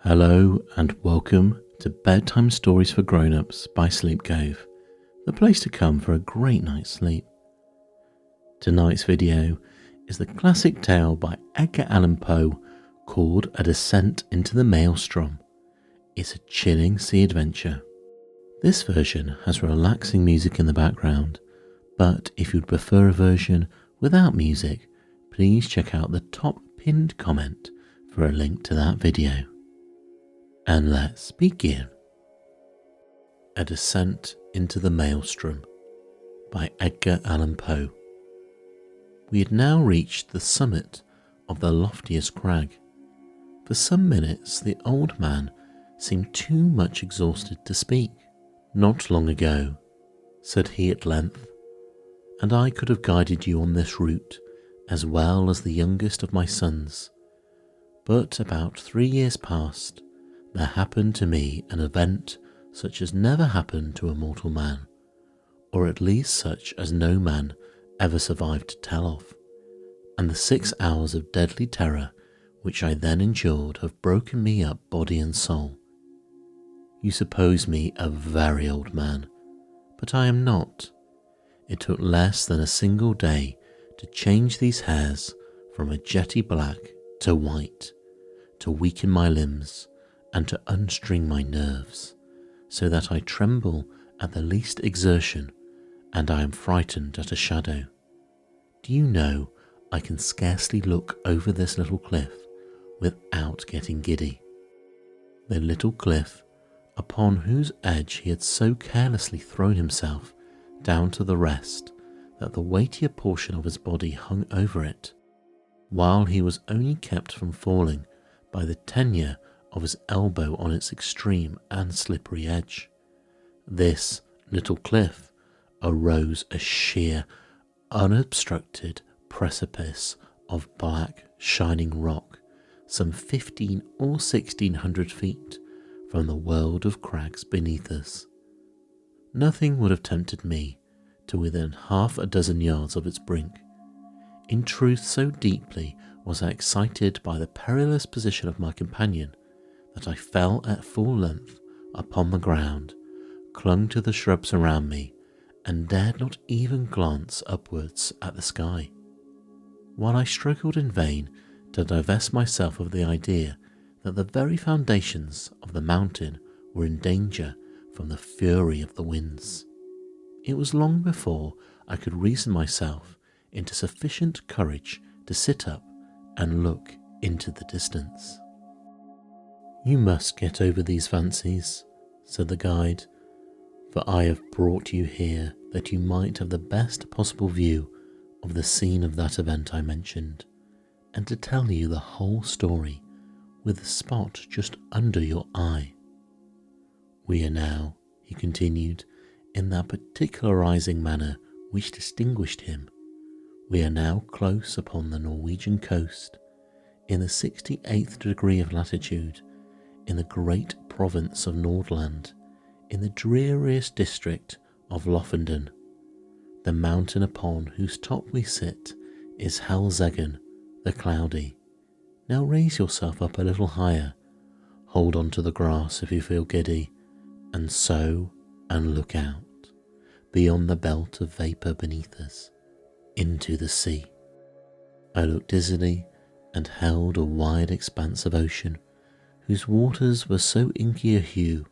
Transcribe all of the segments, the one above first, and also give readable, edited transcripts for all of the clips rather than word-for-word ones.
Hello and welcome to Bedtime Stories for Grown-Ups by Sleep Cove, the place to come for a great night's sleep. Tonight's video is the classic tale by Edgar Allan Poe called A Descent into the Maelstrom. It's a chilling sea adventure. This version has relaxing music in the background, but if you'd prefer a version without music, please check out the top pinned comment for a link to that video. And let's begin. A Descent into the Maelstrom by Edgar Allan Poe. We had now reached the summit of the loftiest crag. For some minutes the old man seemed too much exhausted to speak. "Not long ago," said he at length, "and I could have guided you on this route as well as the youngest of my sons. But about 3 years past, there happened to me an event such as never happened to a mortal man, or at least such as no man ever survived to tell of, and the 6 hours of deadly terror which I then endured have broken me up body and soul. You suppose me a very old man, but I am not. It took less than a single day to change these hairs from a jetty black to white, to weaken my limbs, and to unstring my nerves, so that I tremble at the least exertion, and I am frightened at a shadow. Do you know, I can scarcely look over this little cliff without getting giddy." The little cliff, upon whose edge he had so carelessly thrown himself down to the rest that the weightier portion of his body hung over it, while he was only kept from falling by the tenure of his elbow on its extreme and slippery edge. This little cliff arose a sheer, unobstructed precipice of black, shining rock, some 15 or 1600 feet from the world of crags beneath us. Nothing would have tempted me to within half a dozen yards of its brink. In truth, so deeply was I excited by the perilous position of my companion that I fell at full length upon the ground, clung to the shrubs around me, and dared not even glance upwards at the sky. While I struggled in vain to divest myself of the idea that the very foundations of the mountain were in danger from the fury of the winds, it was long before I could reason myself into sufficient courage to sit up and look into the distance. "You must get over these fancies," said the guide, "for I have brought you here that you might have the best possible view of the scene of that event I mentioned, and to tell you the whole story with the spot just under your eye. We are now," he continued, in that particularizing manner which distinguished him, "we are now close upon the Norwegian coast, in the 68th degree of latitude, in the great province of Nordland, in the dreariest district of Lofoten. The mountain upon whose top we sit is Helseggen the Cloudy. Now raise yourself up a little higher, hold on to the grass if you feel giddy, and look out, beyond the belt of vapour beneath us, into the sea." I looked dizzily and held a wide expanse of ocean, whose waters were so inky a hue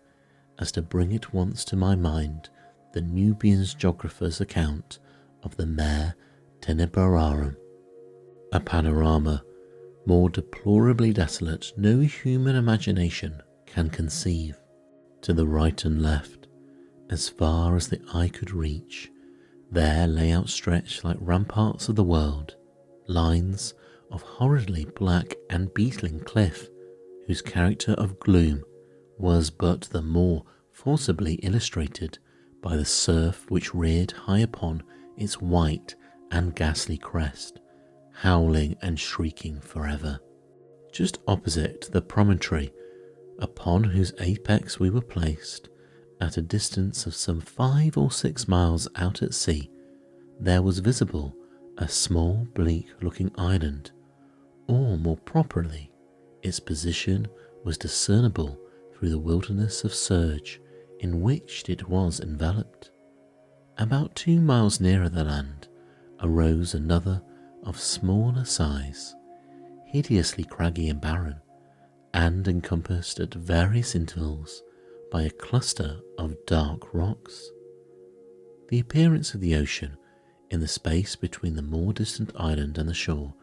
as to bring at once to my mind the Nubian geographer's account of the Mare Tenebrarum, a panorama more deplorably desolate no human imagination can conceive. To the right and left, as far as the eye could reach, there lay outstretched like ramparts of the world, lines of horridly black and beetling cliff, whose character of gloom was but the more forcibly illustrated by the surf which reared high upon its white and ghastly crest, howling and shrieking forever. Just opposite the promontory, upon whose apex we were placed, at a distance of some 5 or 6 miles out at sea, there was visible a small bleak-looking island, or more properly, its position was discernible through the wilderness of surge in which it was enveloped. About 2 miles nearer the land arose another of smaller size, hideously craggy and barren, and encompassed at various intervals by a cluster of dark rocks. The appearance of the ocean in the space between the more distant island and the shore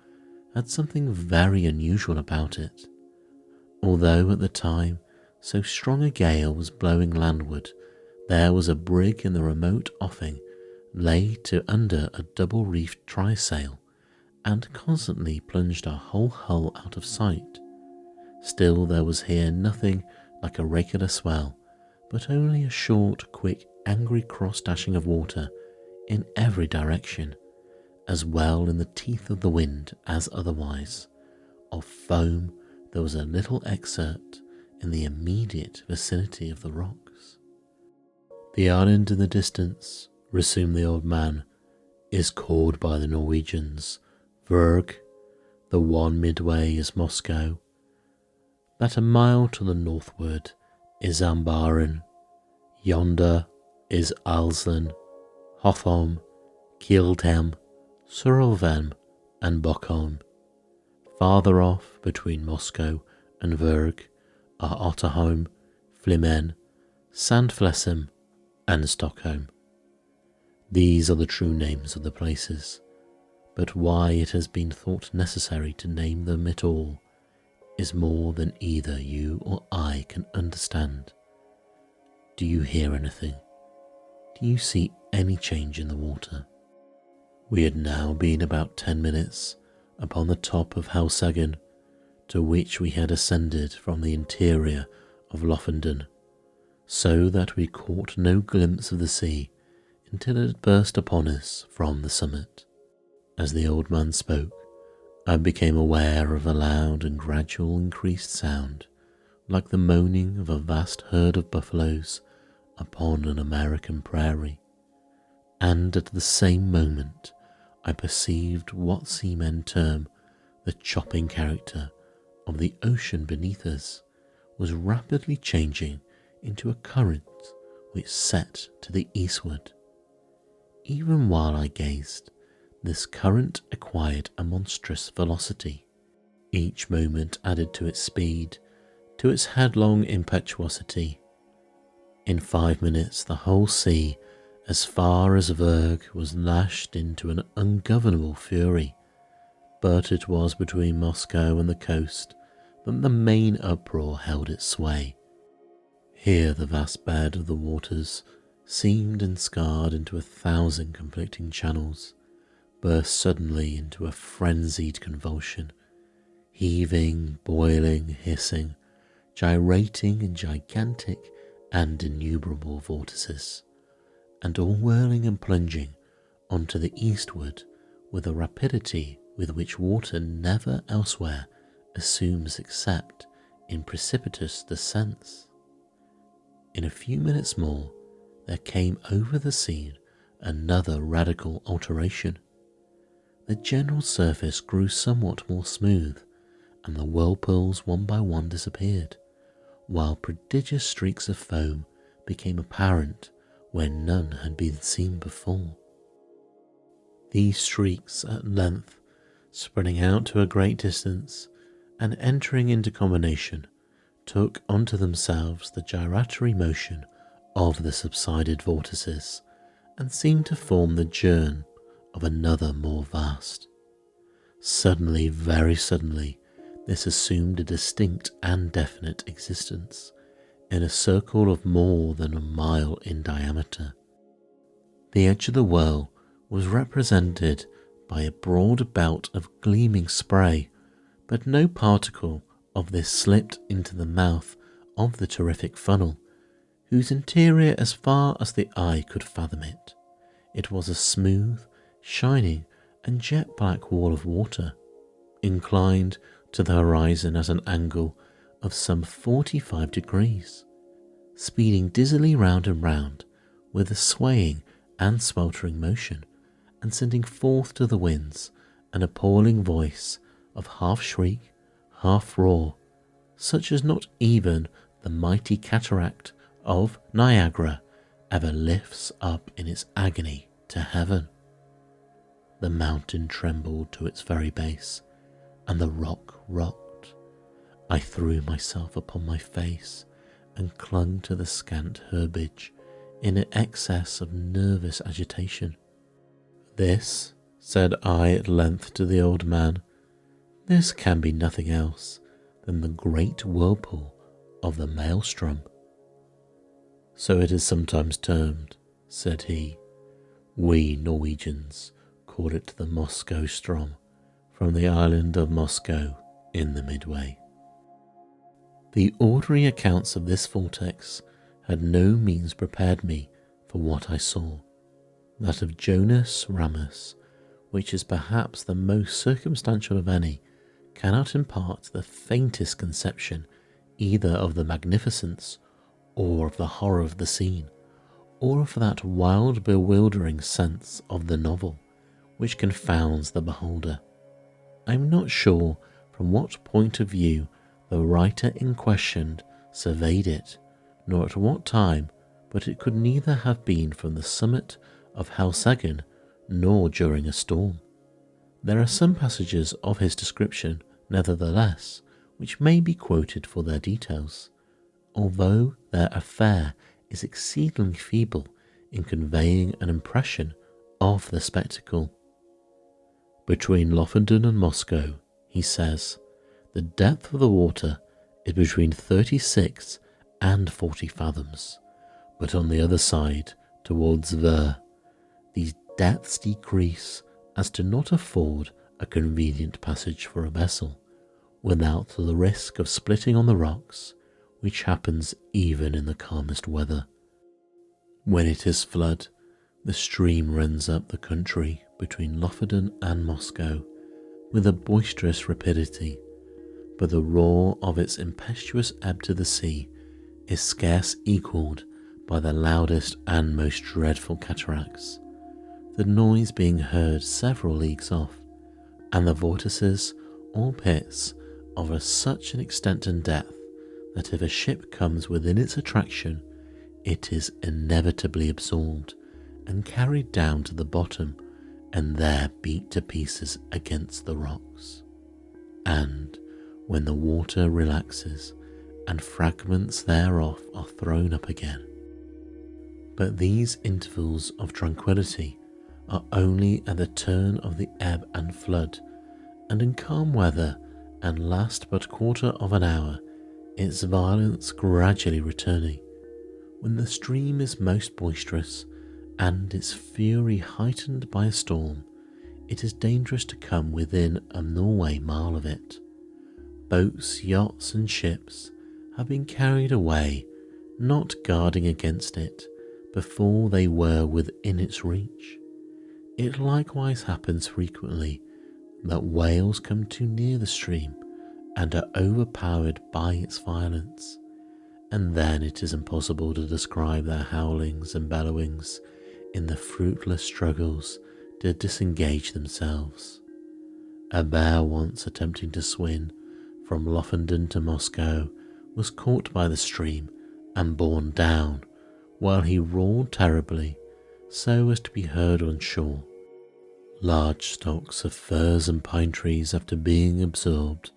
had something very unusual about it. Although at the time so strong a gale was blowing landward, there was a brig in the remote offing laid to under a double-reefed trysail, and constantly plunged our whole hull out of sight. Still there was here nothing like a regular swell, but only a short, quick, angry cross-dashing of water in every direction, as well in the teeth of the wind as otherwise. Of foam there was a little excerpt in the immediate vicinity of the rocks. "The island in the distance," resumed the old man, "is called by the Norwegians Vurg. The one midway is Moscow. That a mile to the northward is Ambaren. Yonder is Alsen, Hotham, Kieltem, Surlvem, and Bockholm. Farther off, between Moscow and Vurg, are Otterholm, Flimen, Sandflessem, and Stockholm. These are the true names of the places, but why it has been thought necessary to name them at all is more than either you or I can understand. Do you hear anything? Do you see any change in the water?" We had now been about 10 minutes upon the top of Helseggen, to which we had ascended from the interior of Lofoden, so that we caught no glimpse of the sea until it had burst upon us from the summit. As the old man spoke, I became aware of a loud and gradual increased sound, like the moaning of a vast herd of buffaloes upon an American prairie, and at the same moment I perceived what seamen term the chopping character of the ocean beneath us was rapidly changing into a current which set to the eastward. Even while I gazed, this current acquired a monstrous velocity. Each moment added to its speed, to its headlong impetuosity. In 5 minutes the whole sea, as far as Vurg, was lashed into an ungovernable fury, but it was between Moscow and the coast that the main uproar held its sway. Here the vast bed of the waters, seamed and scarred into 1,000 conflicting channels, burst suddenly into a frenzied convulsion, heaving, boiling, hissing, gyrating in gigantic and innumerable vortices, and all whirling and plunging onto the eastward with a rapidity with which water never elsewhere assumes except in precipitous descents. In a few minutes more there came over the scene another radical alteration. The general surface grew somewhat more smooth, and the whirlpools one by one disappeared, while prodigious streaks of foam became apparent where none had been seen before. These streaks at length, spreading out to a great distance and entering into combination, took unto themselves the gyratory motion of the subsided vortices, and seemed to form the germ of another more vast. Suddenly, very suddenly, this assumed a distinct and definite existence in a circle of more than a mile in diameter. The edge of the whirl was represented by a broad belt of gleaming spray, but no particle of this slipped into the mouth of the terrific funnel, whose interior, as far as the eye could fathom it, it was a smooth, shining and jet-black wall of water, inclined to the horizon at an angle of some 45 degrees, speeding dizzily round and round with a swaying and sweltering motion, and sending forth to the winds an appalling voice of half shriek, half roar, such as not even the mighty cataract of Niagara ever lifts up in its agony to heaven. The mountain trembled to its very base, and the rock rocked. I threw myself upon my face and clung to the scant herbage in an excess of nervous agitation. "This," said I at length to the old man, "this can be nothing else than the great whirlpool of the Maelstrom." "So it is sometimes termed," said he. "We Norwegians call it the Moscow Strom, from the island of Moscow in the Midway." The ordinary accounts of this vortex had no means prepared me for what I saw. That of Jonas Ramus, which is perhaps the most circumstantial of any, cannot impart the faintest conception either of the magnificence or of the horror of the scene, or of that wild bewildering sense of the novel which confounds the beholder. I am not sure from what point of view the writer in question surveyed it, nor at what time, but it could neither have been from the summit of Helseggen nor during a storm. There are some passages of his description, nevertheless, which may be quoted for their details, although their affair is exceedingly feeble in conveying an impression of the spectacle. "Between Lofoden and Moscow," he says, "the depth of the water is between 36 and 40 fathoms, but on the other side, towards Ver, these depths decrease as to not afford a convenient passage for a vessel, without the risk of splitting on the rocks, which happens even in the calmest weather. When it is flood, the stream runs up the country between Lofoden and Moscow with a boisterous rapidity, but the roar of its impetuous ebb to the sea is scarce equalled by the loudest and most dreadful cataracts, the noise being heard several leagues off, and the vortices or pits of such an extent and depth that if a ship comes within its attraction, it is inevitably absorbed and carried down to the bottom and there beat to pieces against the rocks. And when the water relaxes and fragments thereof are thrown up again. But these intervals of tranquillity are only at the turn of the ebb and flood, and in calm weather and last but quarter of an hour, its violence gradually returning. When the stream is most boisterous and its fury heightened by a storm, it is dangerous to come within a Norway mile of it. Boats, yachts and ships have been carried away, not guarding against it before they were within its reach. It likewise happens frequently that whales come too near the stream and are overpowered by its violence, and then it is impossible to describe their howlings and bellowings in the fruitless struggles to disengage themselves. A bear once attempting to swim from Lofoden to Moscow was caught by the stream and borne down, while he roared terribly so as to be heard on shore. Large stalks of firs and pine trees, after being absorbed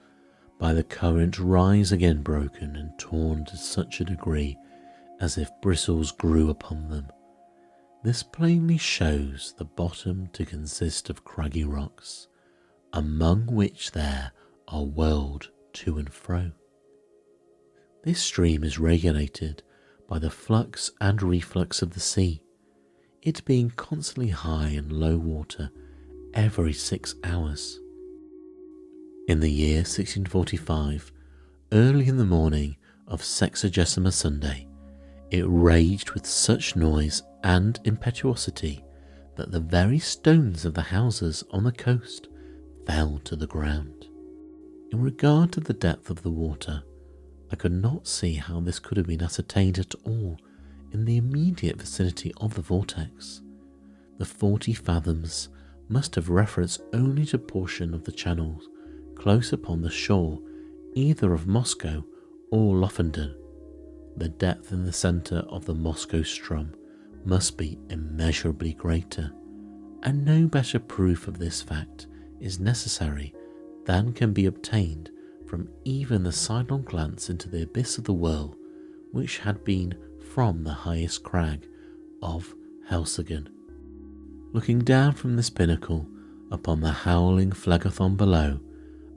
by the current, rise again broken and torn to such a degree as if bristles grew upon them. This plainly shows the bottom to consist of craggy rocks, among which there are whirled to and fro. This stream is regulated by the flux and reflux of the sea, it being constantly high and low water every 6 hours. In the year 1645, early in the morning of Sexagesima Sunday, it raged with such noise and impetuosity that the very stones of the houses on the coast fell to the ground. In regard to the depth of the water, I could not see how this could have been ascertained at all in the immediate vicinity of the vortex. The 40 fathoms must have reference only to a portion of the channels close upon the shore either of Moscow or Lofoden, the depth in the centre of the Maelstrom must be immeasurably greater, and no better proof of this fact is necessary than can be obtained from even the sidelong glance into the abyss of the well, which had been from the highest crag of Helseggen. Looking down from this pinnacle upon the howling Phlegethon below,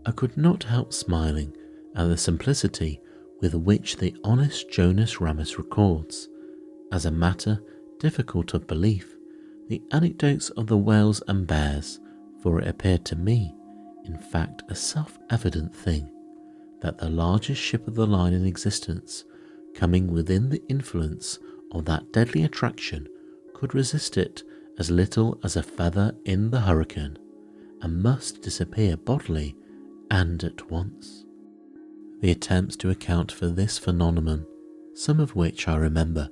I could not help smiling at the simplicity with which the honest Jonas Ramus records, as a matter difficult of belief, the anecdotes of the whales and bears, for it appeared to me, in fact, a self-evident thing, that the largest ship of the line in existence, coming within the influence of that deadly attraction, could resist it as little as a feather in the hurricane, and must disappear bodily and at once. The attempts to account for this phenomenon, some of which I remember,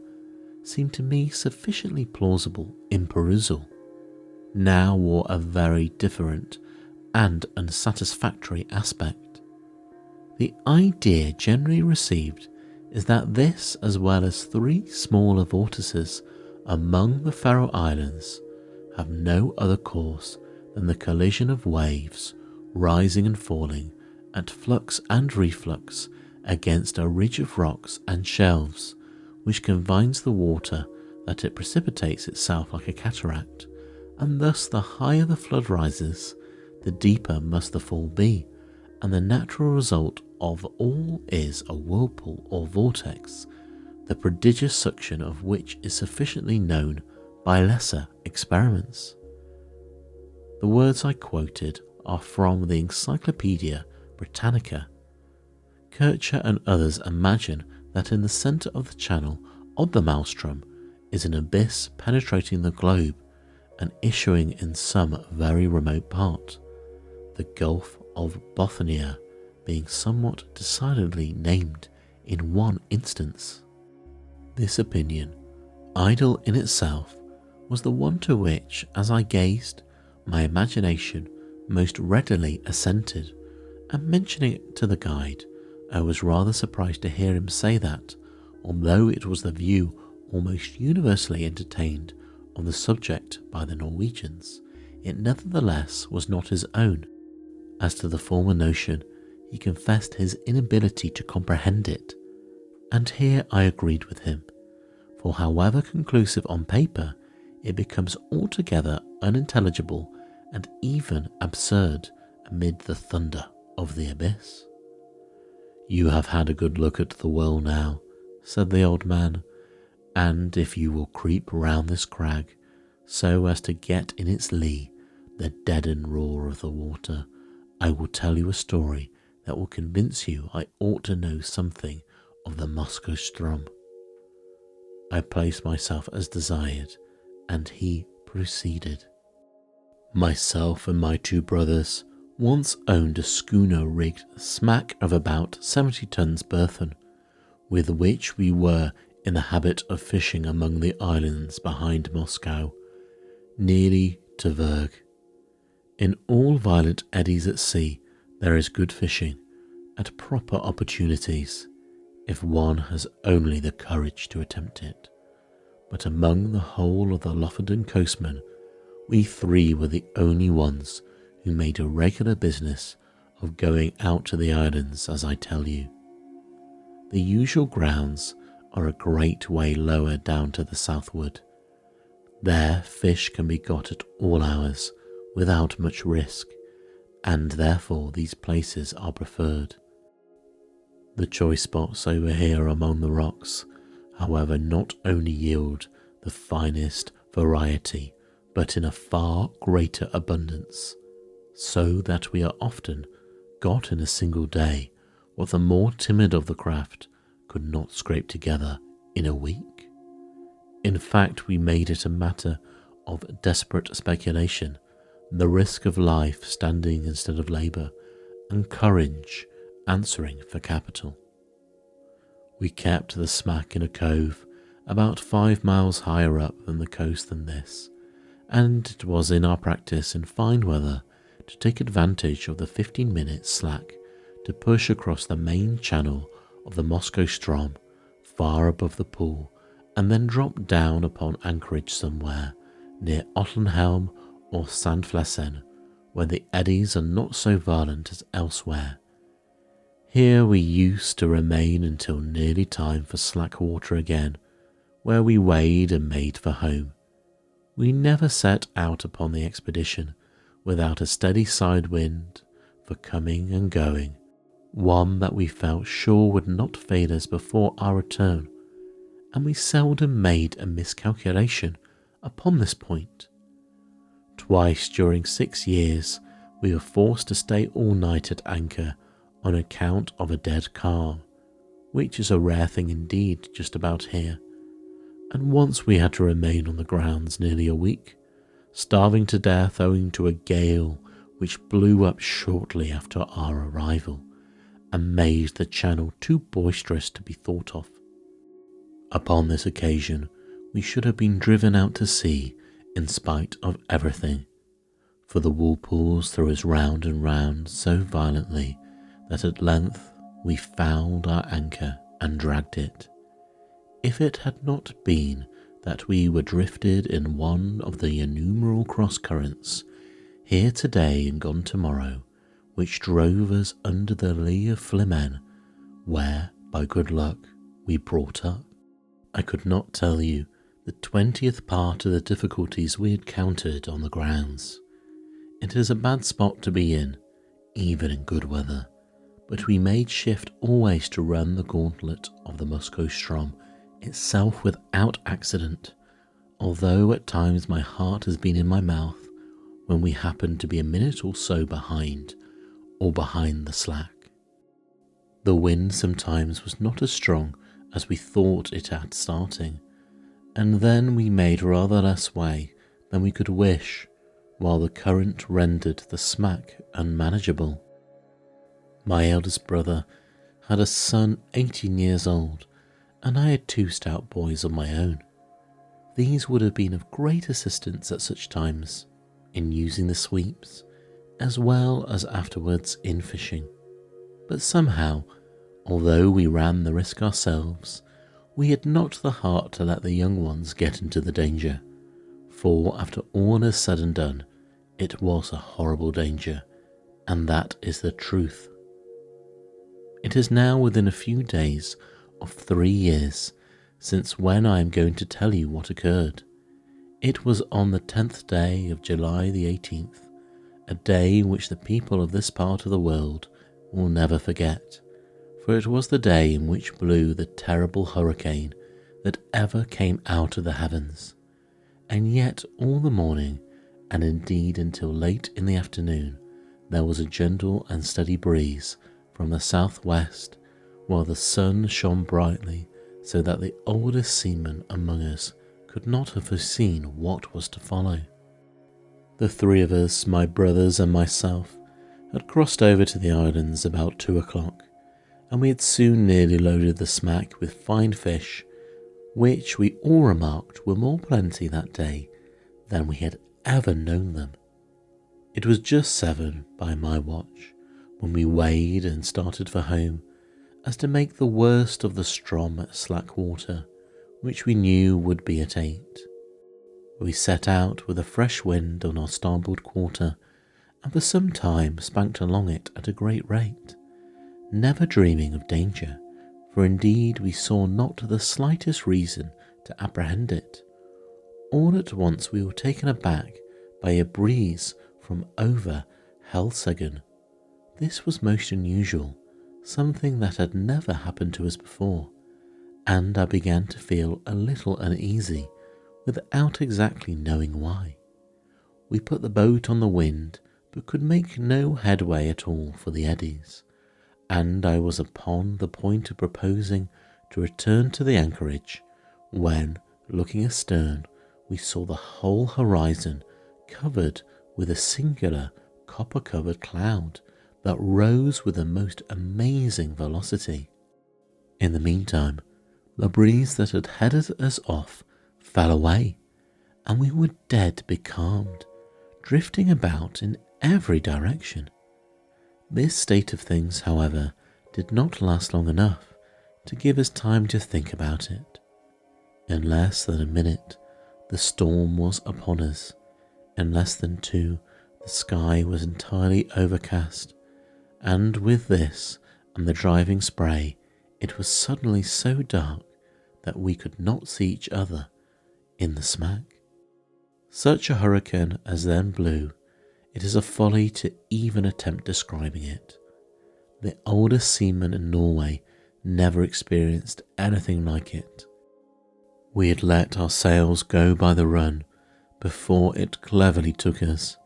seemed to me sufficiently plausible in perusal, now wore a very different and unsatisfactory aspect. The idea generally received is that this, as well as 3 smaller vortices among the Faroe Islands, have no other course than the collision of waves rising and falling at flux and reflux against a ridge of rocks and shelves, which confines the water that it precipitates itself like a cataract, and thus the higher the flood rises, the deeper must the fall be, and the natural result of all is a whirlpool or vortex, the prodigious suction of which is sufficiently known by lesser experiments. The words I quoted are from the Encyclopaedia Britannica. Kircher and others imagine that in the centre of the channel of the Maelstrom is an abyss penetrating the globe and issuing in some very remote part, the Gulf of Bothnia being somewhat decidedly named in one instance. This opinion, idle in itself, was the one to which, as I gazed, my imagination most readily assented, and mentioning it to the guide, I was rather surprised to hear him say that, although it was the view almost universally entertained on the subject by the Norwegians, it nevertheless was not his own. As to the former notion, he confessed his inability to comprehend it, and here I agreed with him, for however conclusive on paper, it becomes altogether unintelligible and even absurd amid the thunder of the abyss. "You have had a good look at the well now," said the old man, "and if you will creep round this crag, so as to get in its lee the deadened roar of the water, I will tell you a story that will convince you I ought to know something of the Maelstrom." I placed myself as desired, and he proceeded. "Myself and my 2 brothers once owned a schooner rigged smack of about 70 tons burthen, with which we were in the habit of fishing among the islands behind Moscow, nearly to Vurg. In all violent eddies at sea there is good fishing, at proper opportunities, if one has only the courage to attempt it. But among the whole of the Lofoden coastmen, we 3 were the only ones who made a regular business of going out to the islands, as I tell you. The usual grounds are a great way lower down to the southward. There fish can be got at all hours without much risk, and therefore these places are preferred. The choice spots over here among the rocks, however, not only yield the finest variety, but in a far greater abundance, so that we are often got in a single day what the more timid of the craft could not scrape together in a week. In fact, we made it a matter of desperate speculation, the risk of life standing instead of labour, and courage answering for capital. We kept the smack in a cove about 5 miles higher up than the coast than this, and it was in our practice in fine weather to take advantage of the 15-minute slack to push across the main channel of the Moscow Strom far above the pool, and then drop down upon anchorage somewhere near Ottenhelm or Sandflesen, where the eddies are not so violent as elsewhere. Here we used to remain until nearly time for slack water again, where we weighed and made for home. We never set out upon the expedition without a steady side wind for coming and going, one that we felt sure would not fail us before our return, and we seldom made a miscalculation upon this point. Twice during 6 years we were forced to stay all night at anchor on account of a dead calm, which is a rare thing indeed just about here, and once we had to remain on the grounds nearly a week, starving to death owing to a gale which blew up shortly after our arrival and made the channel too boisterous to be thought of. Upon this occasion we should have been driven out to sea in spite of everything, for the whirlpools threw us round and round so violently that at length we fouled our anchor and dragged it. If it had not been that we were drifted in one of the innumerable cross-currents, here today and gone tomorrow, which drove us under the lee of Flimen, where, by good luck, we brought up, I could not tell you the 20th part of the difficulties we had countered on the grounds. It is a bad spot to be in, even in good weather, but we made shift always to run the gauntlet of the Moscow Strom itself without accident, although at times my heart has been in my mouth when we happened to be a minute or so behind, or behind the slack. The wind sometimes was not as strong as we thought it at starting, and then we made rather less way than we could wish, while the current rendered the smack unmanageable. My eldest brother had a son 18 years old, and I had 2 stout boys of my own. These would have been of great assistance at such times, in using the sweeps, as well as afterwards in fishing. But somehow, although we ran the risk ourselves, we had not the heart to let the young ones get into the danger, for after all is said and done, it was a horrible danger, and that is the truth. It is now within a few days of 3 years since when I am going to tell you what occurred. It was on the 10th day of July the 18th, a day which the people of this part of the world will never forget, for it was the day in which blew the terrible hurricane that ever came out of the heavens, and yet all the morning, and indeed until late in the afternoon, there was a gentle and steady breeze from the southwest, while the sun shone brightly, so that the oldest seaman among us could not have foreseen what was to follow. The 3 of us, my brothers and myself, had crossed over to the islands about 2 o'clock, and we had soon nearly loaded the smack with fine fish, which we all remarked were more plenty that day than we had ever known them. It was just 7 by my watch when we weighed and started for home, as to make the worst of the Strom at slack water, which we knew would be at 8. We set out with a fresh wind on our starboard quarter, and for some time spanked along it at a great rate, never dreaming of danger, for indeed we saw not the slightest reason to apprehend it. All at once we were taken aback by a breeze from over Helseggen. This was most unusual, something that had never happened to us before, and I began to feel a little uneasy without exactly knowing why. We put the boat on the wind, but could make no headway at all for the eddies, and I was upon the point of proposing to return to the anchorage, when, looking astern, we saw the whole horizon covered with a singular copper-covered cloud that rose with the most amazing velocity. In the meantime, the breeze that had headed us off fell away, and we were dead becalmed, drifting about in every direction. This state of things, however, did not last long enough, to give us time to think about it. In less than a minute, the storm was upon us. In less than two, the sky was entirely overcast, and with this and the driving spray, it was suddenly so dark that we could not see each other in the smack. Such a hurricane as then blew, it is a folly to even attempt describing it. The oldest seaman in Norway never experienced anything like it. We had let our sails go by the run before it cleverly took us,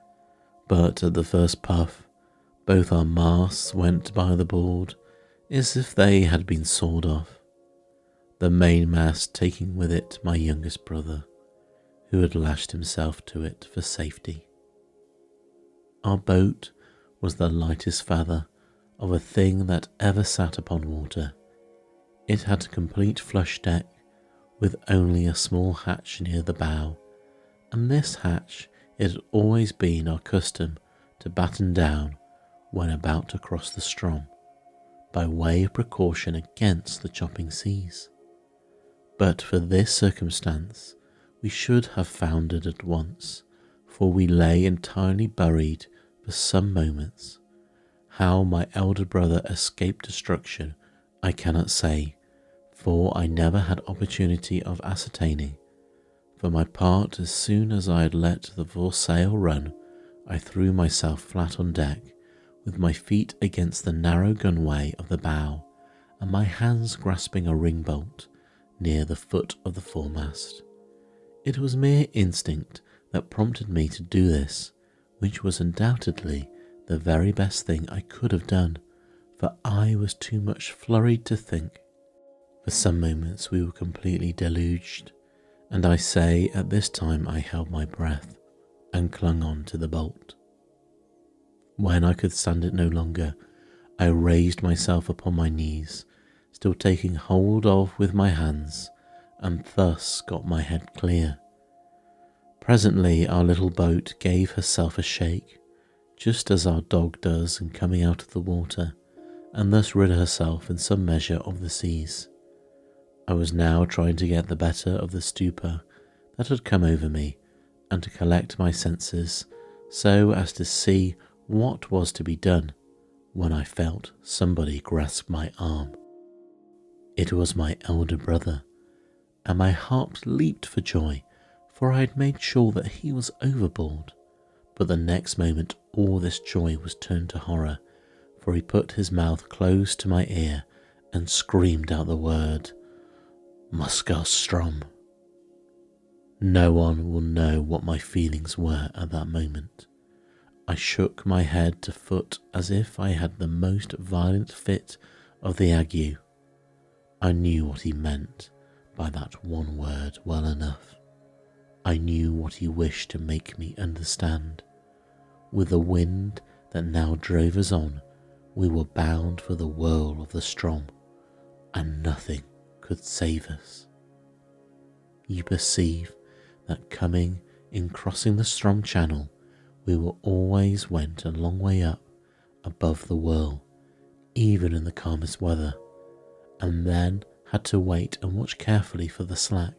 but at the first puff, both our masts went by the board as if they had been sawed off, the mainmast taking with it my youngest brother, who had lashed himself to it for safety. Our boat was the lightest feather of a thing that ever sat upon water. It had a complete flush deck with only a small hatch near the bow, and this hatch it had always been our custom to batten down when about to cross the Strom, by way of precaution against the chopping seas. But for this circumstance we should have foundered at once, for we lay entirely buried for some moments. How my elder brother escaped destruction I cannot say, for I never had opportunity of ascertaining. For my part, as soon as I had let the foresail run, I threw myself flat on deck, with my feet against the narrow gunway of the bow, and my hands grasping a ring-bolt near the foot of the foremast. It was mere instinct that prompted me to do this, which was undoubtedly the very best thing I could have done, for I was too much flurried to think. For some moments we were completely deluged, and I say at this time I held my breath and clung on to the bolt. When I could stand it no longer, I raised myself upon my knees, still taking hold of with my hands, and thus got my head clear. Presently our little boat gave herself a shake, just as our dog does in coming out of the water, and thus rid herself in some measure of the seas. I was now trying to get the better of the stupor that had come over me, and to collect my senses so as to see what was to be done, when I felt somebody grasp my arm. It was my elder brother, and my heart leaped for joy, for I had made sure that he was overboard. But the next moment all this joy was turned to horror, for he put his mouth close to my ear and screamed out the word, Maelstrom. No one will know what my feelings were at that moment. I shook my head to foot as if I had the most violent fit of the ague. I knew what he meant by that one word well enough. I knew what he wished to make me understand. With the wind that now drove us on, we were bound for the whirl of the Strom, and nothing could save us. You perceive that coming in crossing the Strom channel, we were always went a long way up above the whirl, even in the calmest weather, and then had to wait and watch carefully for the slack.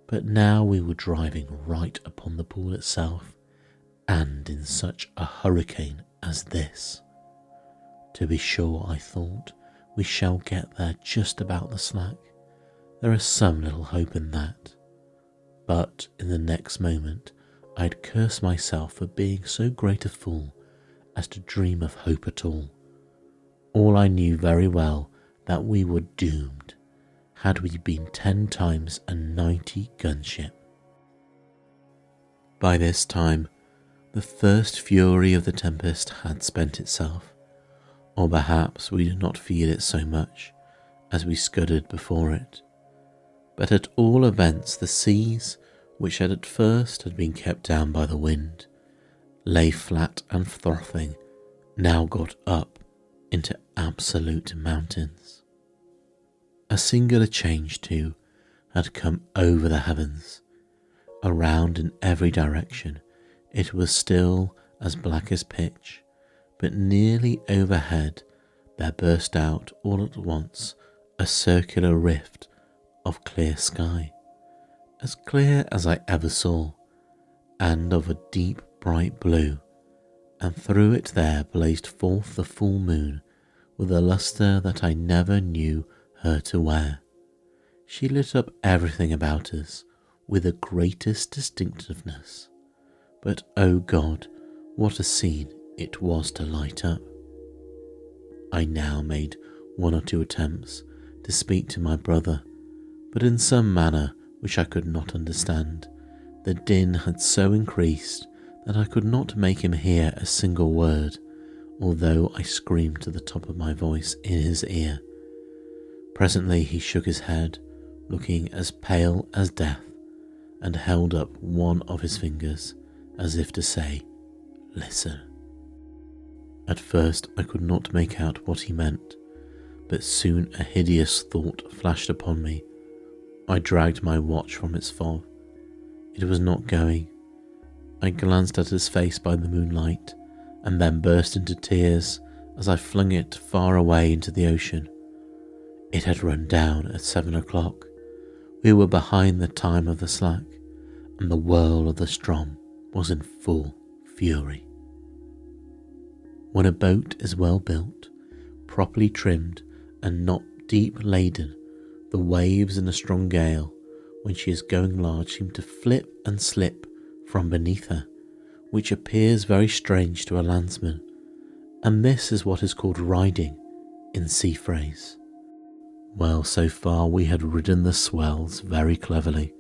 But now we were driving right upon the pool itself, and in such a hurricane as this. To be sure, I thought, we shall get there just about the slack. There is some little hope in that. But in the next moment I had cursed myself for being so great a fool as to dream of hope at all. All I knew very well that we were doomed, had we been 10 times a 90 gunship. By this time, the first fury of the tempest had spent itself, or perhaps we did not feel it so much as we scudded before it. But at all events the seas, which at first had been kept down by the wind, lay flat and frothing, now got up into absolute mountains. A singular change, too, had come over the heavens. Around in every direction it was still as black as pitch, but nearly overhead there burst out all at once a circular rift of clear sky, as clear as I ever saw, and of a deep bright blue, and through it there blazed forth the full moon with a lustre that I never knew her to wear. She lit up everything about us with the greatest distinctiveness. But oh God, what a scene it was to light up. I now made one or two attempts to speak to my brother, but in some manner which I could not understand. The din had so increased that I could not make him hear a single word, although I screamed to the top of my voice in his ear. Presently he shook his head, looking as pale as death, and held up one of his fingers as if to say, "Listen." At first I could not make out what he meant, but soon a hideous thought flashed upon me. I dragged my watch from its fob. It was not going. I glanced at his face by the moonlight, and then burst into tears as I flung it far away into the ocean. It had run down at 7 o'clock. We were behind the time of the slack, and the whirl of the Strom was in full fury. When a boat is well built, properly trimmed, and not deep laden, the waves in a strong gale, when she is going large, seem to flip and slip from beneath her, which appears very strange to a landsman, and this is what is called riding in sea phrase. Well, so far we had ridden the swells very cleverly,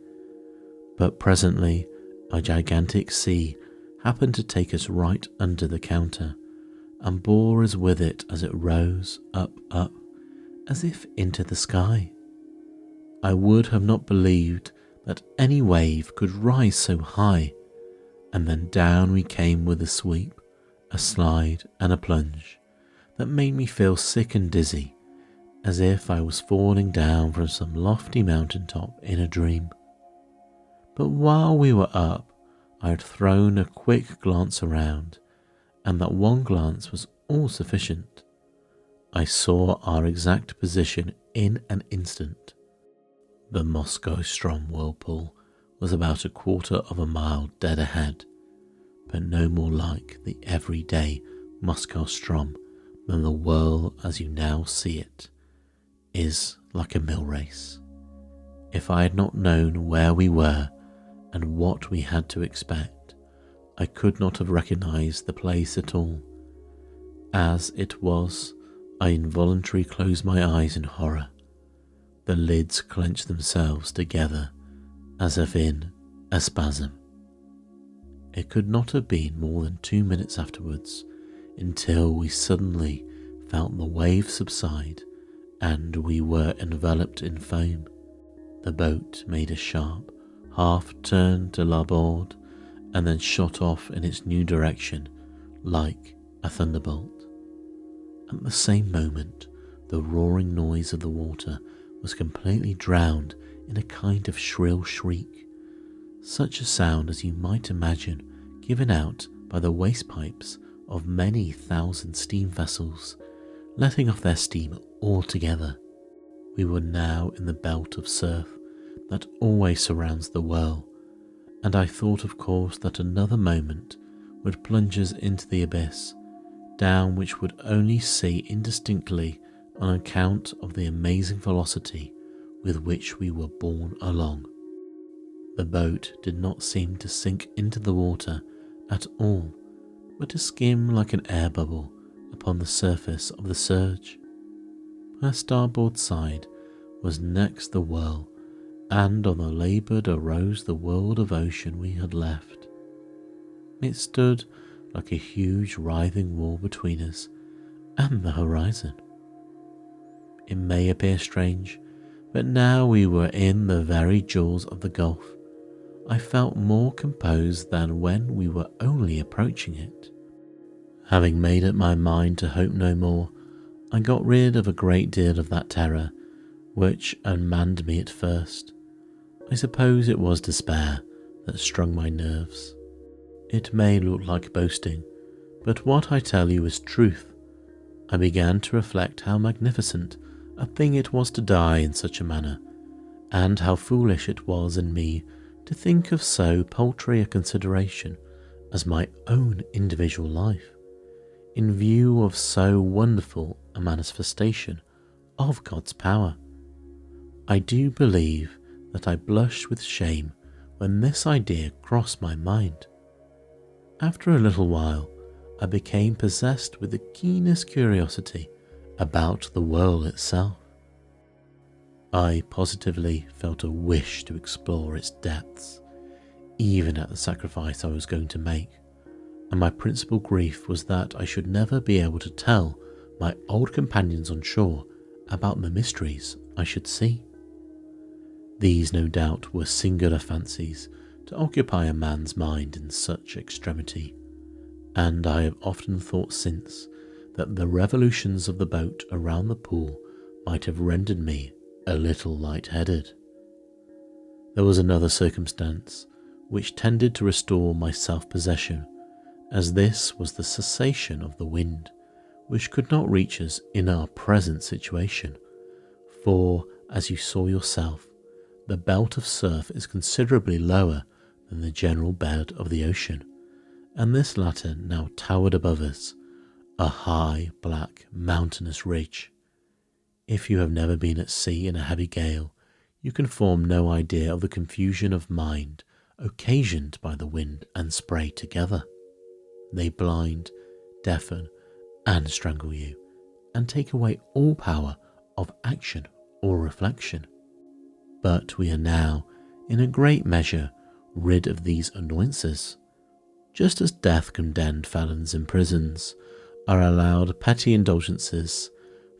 but presently a gigantic sea happened to take us right under the counter, and bore us with it as it rose up, as if into the sky. I would have not believed that any wave could rise so high, and then down we came with a sweep, a slide and a plunge that made me feel sick and dizzy, as if I was falling down from some lofty mountain top in a dream. But while we were up, I had thrown a quick glance around, and that one glance was all sufficient. I saw our exact position in an instant. The Moscow Strom whirlpool was about a quarter of a mile dead ahead, but no more like the everyday Moscow Strom than the whirl as you now see it is like a mill race. If I had not known where we were and what we had to expect, I could not have recognized the place at all. As it was, I involuntarily closed my eyes in horror. The lids clenched themselves together as if in a spasm. It could not have been more than 2 minutes afterwards until we suddenly felt the wave subside and we were enveloped in foam. The boat made a sharp half turn to larboard and then shot off in its new direction like a thunderbolt. At the same moment, the roaring noise of the water was completely drowned in a kind of shrill shriek, such a sound as you might imagine given out by the waste pipes of many thousand steam vessels, letting off their steam altogether. We were now in the belt of surf that always surrounds the whirl, and I thought of course that another moment would plunge us into the abyss, down which would only see indistinctly on account of the amazing velocity with which we were borne along. The boat did not seem to sink into the water at all, but to skim like an air bubble upon the surface of the surge. Her starboard side was next the whirl, and on the larboard arose the world of ocean we had left. It stood like a huge writhing wall between us and the horizon. It may appear strange, but now we were in the very jaws of the gulf. I felt more composed than when we were only approaching it. Having made up my mind to hope no more, I got rid of a great deal of that terror which unmanned me at first. I suppose it was despair that strung my nerves. It may look like boasting, but what I tell you is truth. I began to reflect how magnificent a thing it was to die in such a manner, and how foolish it was in me to think of so paltry a consideration as my own individual life, in view of so wonderful a manifestation of God's power. I do believe that I blushed with shame when this idea crossed my mind. After a little while, I became possessed with the keenest curiosity about the world itself. I positively felt a wish to explore its depths, even at the sacrifice I was going to make, and my principal grief was that I should never be able to tell my old companions on shore about the mysteries I should see. These, no doubt, were singular fancies to occupy a man's mind in such extremity, and I have often thought since that the revolutions of the boat around the pool might have rendered me a little light-headed. There was another circumstance which tended to restore my self-possession, as this was the cessation of the wind, which could not reach us in our present situation, for, as you saw yourself, the belt of surf is considerably lower than the general bed of the ocean, and this latter now towered above us, a high, black, mountainous ridge. If you have never been at sea in a heavy gale, you can form no idea of the confusion of mind occasioned by the wind and spray together. They blind, deafen, and strangle you, and take away all power of action or reflection. But we are now, in a great measure, rid of these annoyances, just as death-condemned felons in prisons are allowed petty indulgences,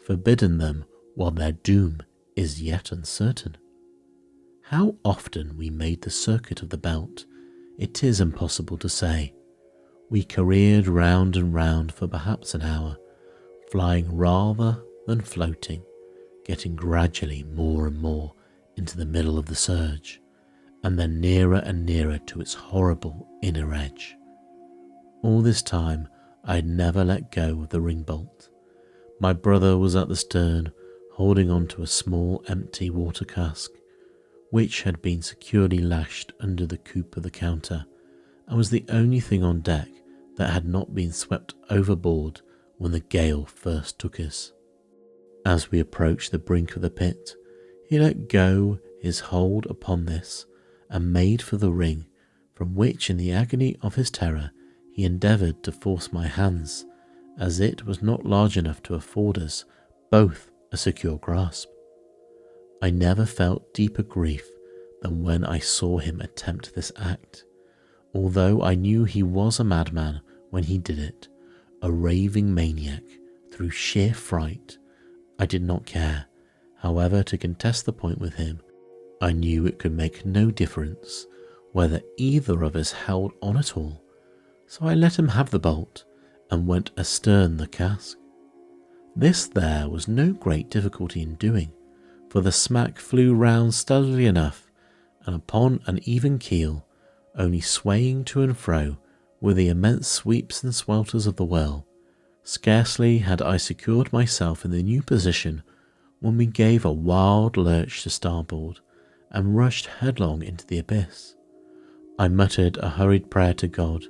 forbidden them while their doom is yet uncertain. How often we made the circuit of the belt, it is impossible to say. We careered round and round for perhaps an hour, flying rather than floating, getting gradually more and more into the middle of the surge, and then nearer and nearer to its horrible inner edge. All this time I had never let go of the ring bolt. My brother was at the stern, holding on to a small empty water cask, which had been securely lashed under the coop of the counter, and was the only thing on deck that had not been swept overboard when the gale first took us. As we approached the brink of the pit, he let go his hold upon this and made for the ring, from which in the agony of his terror he endeavoured to force my hands, as it was not large enough to afford us both a secure grasp. I never felt deeper grief than when I saw him attempt this act, although I knew he was a madman when he did it, a raving maniac through sheer fright. I did not care, however, to contest the point with him. I knew it could make no difference whether either of us held on at all, so I let him have the bolt and went astern the cask. This there was no great difficulty in doing, for the smack flew round steadily enough, and upon an even keel, only swaying to and fro with the immense sweeps and swelters of the whirl. Scarcely had I secured myself in the new position when we gave a wild lurch to starboard and rushed headlong into the abyss. I muttered a hurried prayer to God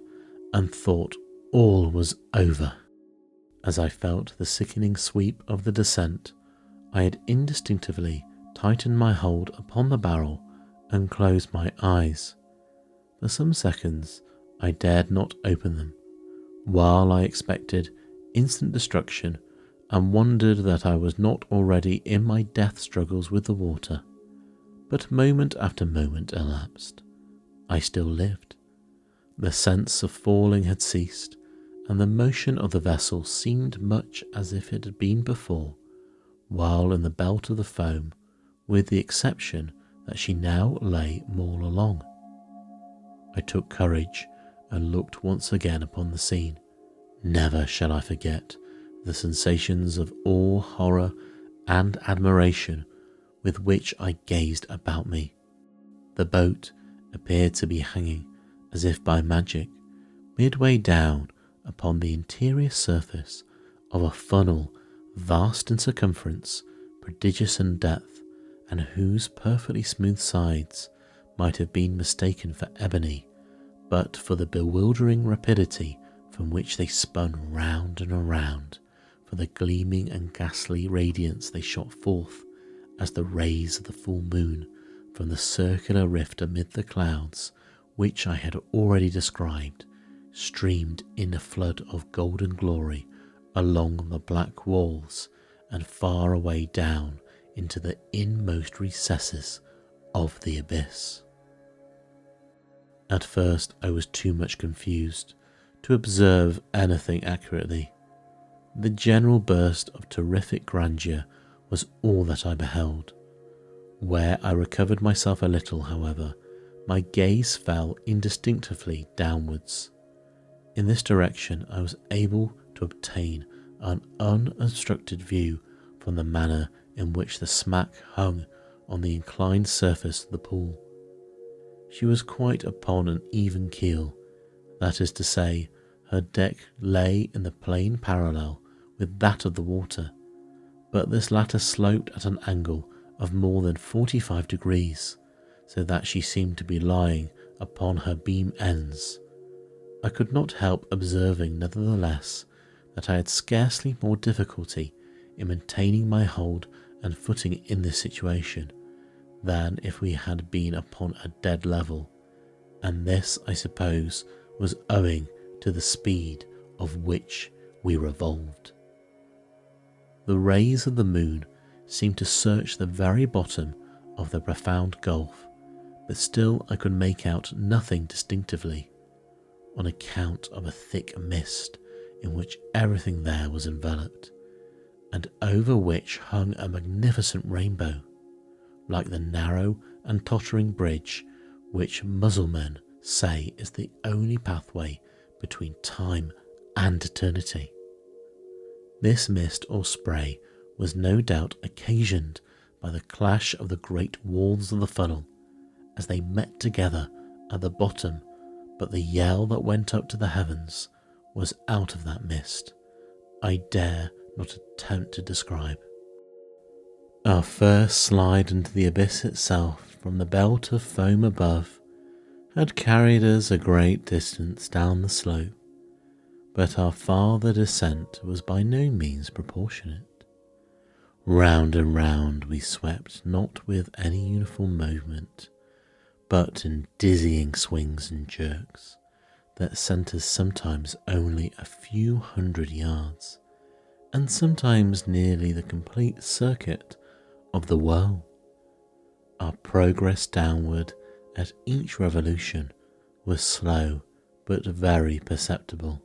and thought all was over. As I felt the sickening sweep of the descent, I had instinctively tightened my hold upon the barrel and closed my eyes. For some seconds I dared not open them, while I expected instant destruction and wondered that I was not already in my death struggles with the water. But moment after moment elapsed. I still lived. The sense of falling had ceased, and the motion of the vessel seemed much as if it had been before, while in the belt of the foam, with the exception that she now lay more along. I took courage and looked once again upon the scene. Never shall I forget the sensations of awe, horror, and admiration with which I gazed about me. The boat appeared to be hanging, as if by magic, midway down upon the interior surface of a funnel vast in circumference, prodigious in depth, and whose perfectly smooth sides might have been mistaken for ebony, but for the bewildering rapidity from which they spun round and around, for the gleaming and ghastly radiance they shot forth as the rays of the full moon from the circular rift amid the clouds which I had already described, streamed in a flood of golden glory along the black walls and far away down into the inmost recesses of the abyss. At first I was too much confused to observe anything accurately. The general burst of terrific grandeur was all that I beheld. Where I recovered myself a little, however, my gaze fell indistinctly downwards. In this direction I was able to obtain an unobstructed view from the manner in which the smack hung on the inclined surface of the pool. She was quite upon an even keel, that is to say, her deck lay in the plane parallel with that of the water, but this latter sloped at an angle of more than 45 degrees, so that she seemed to be lying upon her beam ends. I could not help observing, nevertheless, that I had scarcely more difficulty in maintaining my hold and footing in this situation than if we had been upon a dead level, and this, I suppose, was owing to the speed of which we revolved. The rays of the moon seemed to search the very bottom of the profound gulf, but still I could make out nothing distinctively, on account of a thick mist in which everything there was enveloped, and over which hung a magnificent rainbow, like the narrow and tottering bridge which Mussulmen say is the only pathway between time and eternity. This mist or spray was no doubt occasioned by the clash of the great walls of the funnel as they met together at the bottom, but the yell that went up to the heavens was out of that mist I dare not attempt to describe. Our first slide into the abyss itself from the belt of foam above had carried us a great distance down the slope, but our farther descent was by no means proportionate. Round and round we swept, not with any uniform movement, but in dizzying swings and jerks that sent us sometimes only a few hundred yards, and sometimes nearly the complete circuit of the whirl. Our progress downward at each revolution was slow but very perceptible.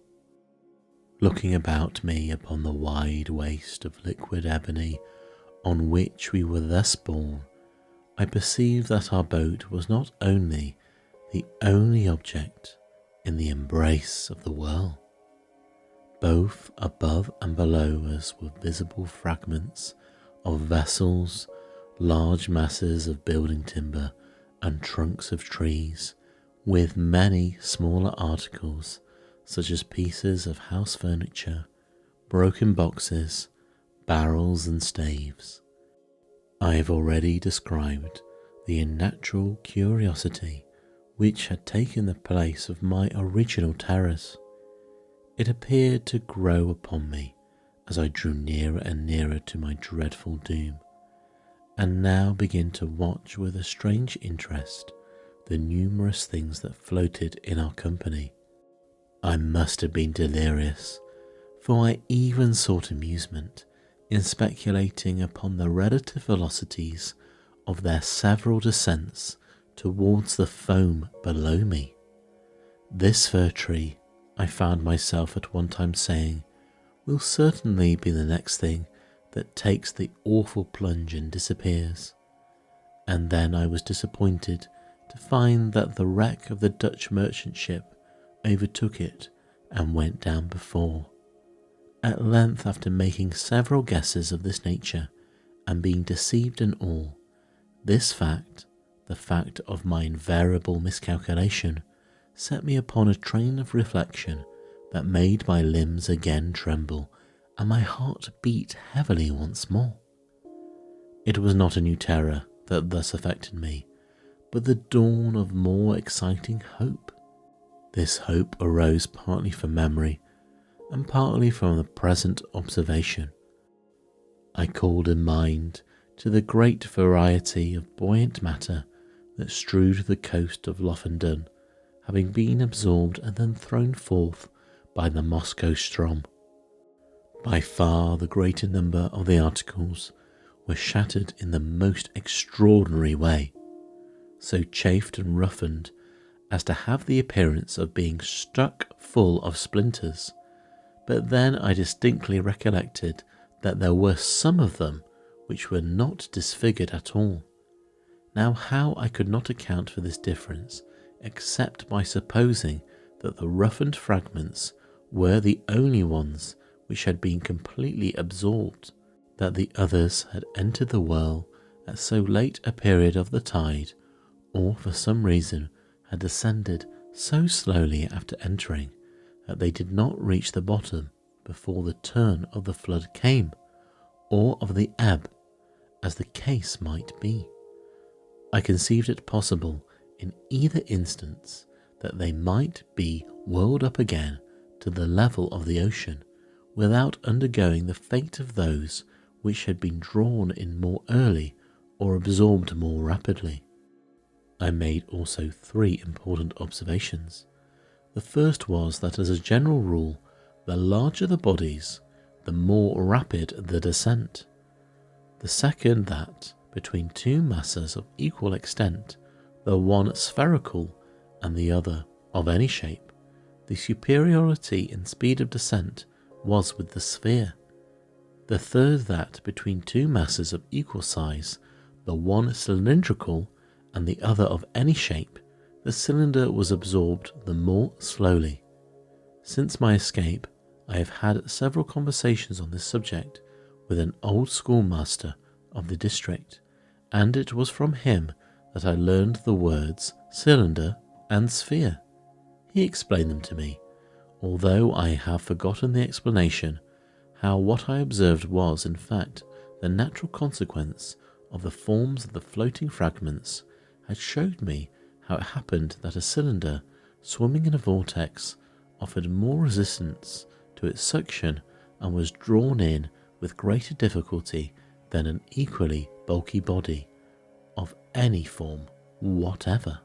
Looking about me upon the wide waste of liquid ebony on which we were thus borne, I perceived that our boat was not only the only object in the embrace of the whirl. Both above and below us were visible fragments of vessels, large masses of building timber and trunks of trees, with many smaller articles such as pieces of house furniture, broken boxes, barrels and staves. I have already described the unnatural curiosity which had taken the place of my original terrors. It appeared to grow upon me as I drew nearer and nearer to my dreadful doom, and now begin to watch with a strange interest the numerous things that floated in our company. I must have been delirious, for I even sought amusement in speculating upon the relative velocities of their several descents towards the foam below me. This fir tree, I found myself at one time saying, will certainly be the next thing that takes the awful plunge and disappears. And then I was disappointed to find that the wreck of the Dutch merchant ship overtook it and went down before. At length, after making several guesses of this nature and being deceived in all, this fact, the fact of my invariable miscalculation, set me upon a train of reflection that made my limbs again tremble and my heart beat heavily once more. It was not a new terror that thus affected me, but the dawn of more exciting hope. This hope arose partly from memory and partly from the present observation. I called in mind to the great variety of buoyant matter that strewed the coast of Lofoden, having been absorbed and then thrown forth by the Maelstrom. By far the greater number of the articles were shattered in the most extraordinary way, so chafed and roughened as to have the appearance of being stuck full of splinters. But then I distinctly recollected that there were some of them which were not disfigured at all. Now how I could not account for this difference, except by supposing that the roughened fragments were the only ones which had been completely absorbed, that the others had entered the whirl at so late a period of the tide, or for some reason had descended so slowly after entering that they did not reach the bottom before the turn of the flood came, or of the ebb, as the case might be. I conceived it possible in either instance that they might be whirled up again to the level of the ocean without undergoing the fate of those which had been drawn in more early or absorbed more rapidly. I made also 3 important observations. The first was that as a general rule, the larger the bodies, the more rapid the descent. The second, that between 2 masses of equal extent, the one spherical and the other of any shape, the superiority in speed of descent was with the sphere. The third, that between 2 masses of equal size, the one cylindrical and the other of any shape, the cylinder was absorbed the more slowly. Since my escape, I have had several conversations on this subject with an old schoolmaster of the district, and it was from him that I learned the words cylinder and sphere. He explained them to me, although I have forgotten the explanation, how what I observed was, in fact, the natural consequence of the forms of the floating fragments, had showed me how it happened that a cylinder swimming in a vortex offered more resistance to its suction and was drawn in with greater difficulty than an equally bulky body of any form whatever.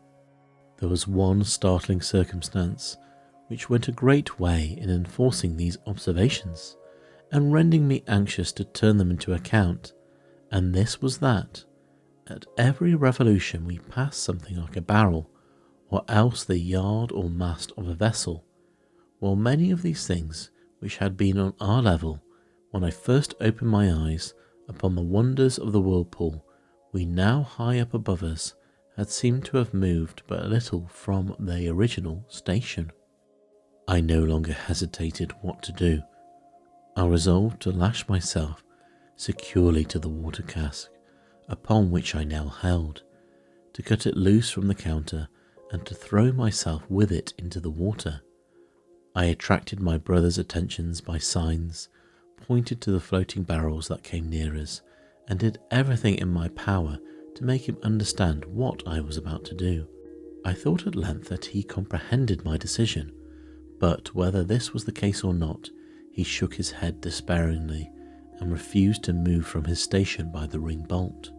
There was one startling circumstance which went a great way in enforcing these observations and rendering me anxious to turn them into account, and this was that at every revolution we passed something like a barrel, or else the yard or mast of a vessel, while many of these things which had been on our level when I first opened my eyes upon the wonders of the whirlpool, we now high up above us had seemed to have moved but a little from their original station. I no longer hesitated what to do. I resolved to lash myself securely to the water cask, upon which I now held, to cut it loose from the counter, and to throw myself with it into the water. I attracted my brother's attentions by signs, pointed to the floating barrels that came near us, and did everything in my power to make him understand what I was about to do. I thought at length that he comprehended my decision, but whether this was the case or not, he shook his head despairingly and refused to move from his station by the ring bolt.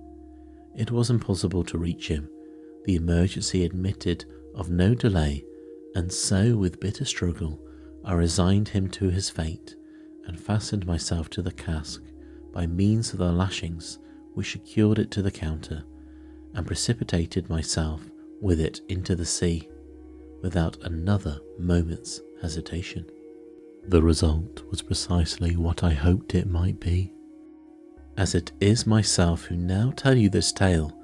It was impossible to reach him. The emergency admitted of no delay, and so with bitter struggle I resigned him to his fate and fastened myself to the cask by means of the lashings which secured it to the counter, and precipitated myself with it into the sea without another moment's hesitation. The result was precisely what I hoped it might be. As it is myself who now tell you this tale,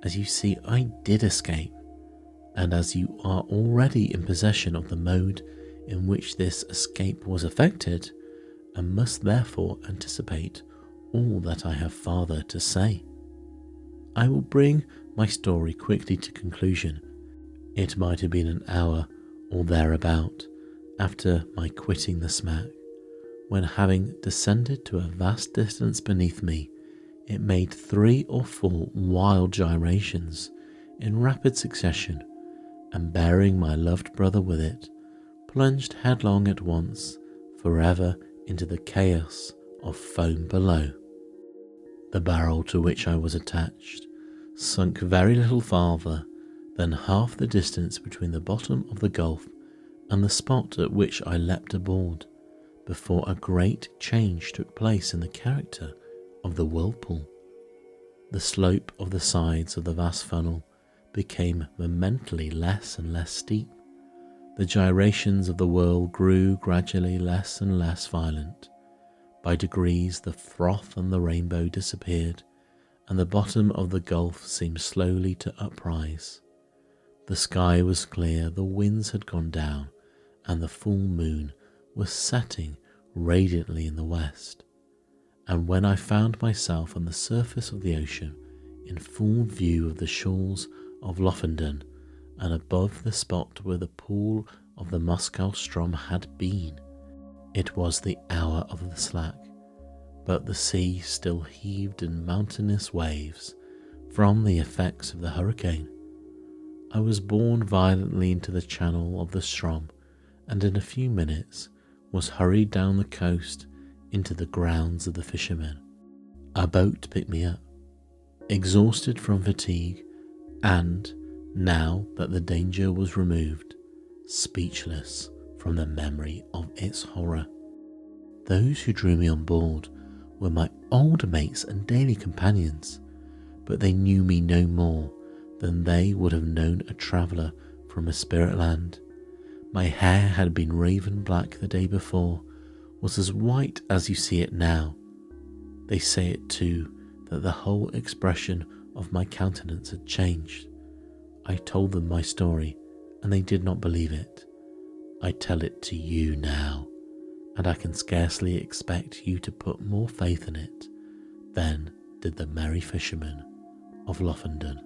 as you see I did escape, and as you are already in possession of the mode in which this escape was effected, and must therefore anticipate all that I have farther to say, I will bring my story quickly to conclusion. It might have been an hour or thereabout after my quitting the smack, when having descended to a vast distance beneath me It made 3 or 4 wild gyrations in rapid succession, and bearing my loved brother with it, plunged headlong at once, forever into the chaos of foam below. The barrel to which I was attached sunk very little farther than half the distance between the bottom of the gulf and the spot at which I leapt aboard, before a great change took place in the character of the whirlpool. The slope of the sides of the vast funnel became momently less and less steep. The gyrations of the whirl grew gradually less and less violent. By degrees the froth and the rainbow disappeared, and the bottom of the gulf seemed slowly to uprise. The sky was clear, the winds had gone down, and the full moon was setting radiantly in the west. And when I found myself on the surface of the ocean, in full view of the shores of Lofoden, and above the spot where the pool of the Maelstrom had been, it was the hour of the slack, but the sea still heaved in mountainous waves from the effects of the hurricane. I was borne violently into the channel of the Strom, and in a few minutes was hurried down the coast into the grounds of the fishermen. A boat picked me up, exhausted from fatigue, and, now that the danger was removed, speechless from the memory of its horror. Those who drew me on board were my old mates and daily companions, but they knew me no more than they would have known a traveller from a spirit land. My hair had been raven black the day before, was as white as you see it now. They say it too, that the whole expression of my countenance had changed. I told them my story, and they did not believe it. I tell it to you now, and I can scarcely expect you to put more faith in it than did the merry fishermen of Lofoden.